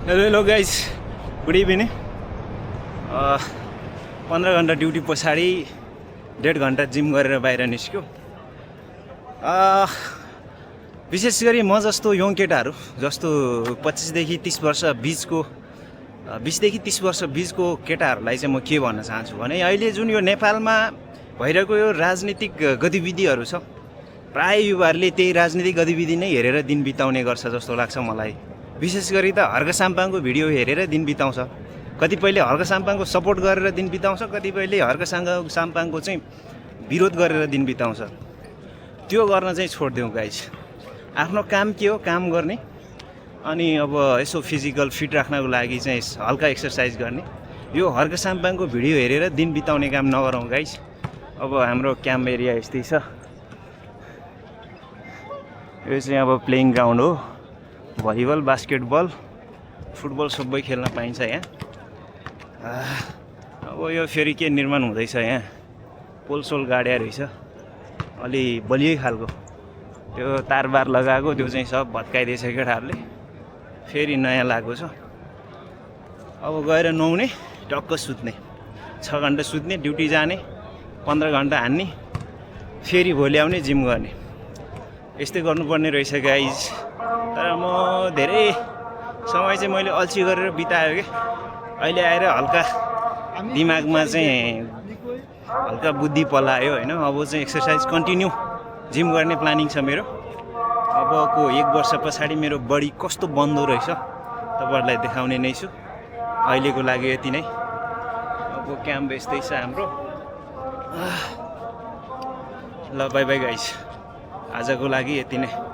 Hello guys, good evening. 15 घन्टा duty पछाडि 1.5 घन्टा जिम गरेर बाहिर निस्क्यो। विशेष गरी म जस्तो यङ केटाहरू जस्तो 25 देखि 30 वर्ष बिचको 20 देखि 30 वर्ष बिचको केटाहरूलाई चाहिँ म के भन्न चाहन्छु भने अहिले जुन यो नेपालमा भइरहेको यो राजनीतिक गतिविधिहरू छ, प्राय युवाहरूले त्यही राजनीतिक गतिविधि नै हेरेर दिन बिताउने गर्छ जस्तो लाग्छ मलाई। विशेष गरी त हर्क साम्पाङको भिडियो हेरेर दिन बिताउँछ। कतिपयले हर्क साम्पाङको सपोर्ट गरेर दिन बिताउँछ, कतिपयले हर्क साम्पाङको चाहिँ विरोध गरेर दिन बिताउँछ। त्यो गर्न चाहिँ छोडिदिउँ गाइस। आफ्नो काम के हो, काम गर्ने, अनि अब यसो फिजिकल फिट राख्नको लागि चाहिँ हल्का एक्सर्साइज गर्ने। यो हर्क साम्पाङको भिडियो हेरेर दिन बिताउने काम नगरौँ गाइस। अब हाम्रो क्याम्प एरिया यस्तै छ। यो चाहिँ अब प्लेइङ ग्राउन्ड हो। भलिबल, बास्केटबल, फुटबल सबै खेल्न पाइन्छ यहाँ। अब यो फेरि के निर्माण हुँदैछ यहाँ, पोलसोल गाड्या रहेछ, अलि बलियै खालको। त्यो तारबार लगाएको त्यो चाहिँ सब भत्काइदिएछ केटाहरूले, फेरि नयाँ लगाएको छ। अब गएर नुहाउने, टक्क सुत्ने, 6 घन्टा सुत्ने, ड्युटी जाने, 15 घन्टा हान्ने, फेरि भोलि आउने जिम गर्ने। यस्तै गर्नुपर्ने रहेछ गाइज। तर म धेरै समय चाहिँ मैले अल्छी गरेर बितायो कि अहिले आएर हल्का दिमागमा चाहिँ हल्का बुद्धि पलायो होइन। अब चाहिँ एक्सर्साइज कन्टिन्यू जिम गर्ने प्लानिङ छ मेरो। अबको 1 वर्ष पछाडि मेरो बडी कस्तो बन्दो रहेछ तपाईँहरूलाई देखाउने नै छु। अहिलेको लागि यति नै। अब क्याम्प यस्तै छ हाम्रो। ल बाई बाई गाइस, आजको लागि यति नै।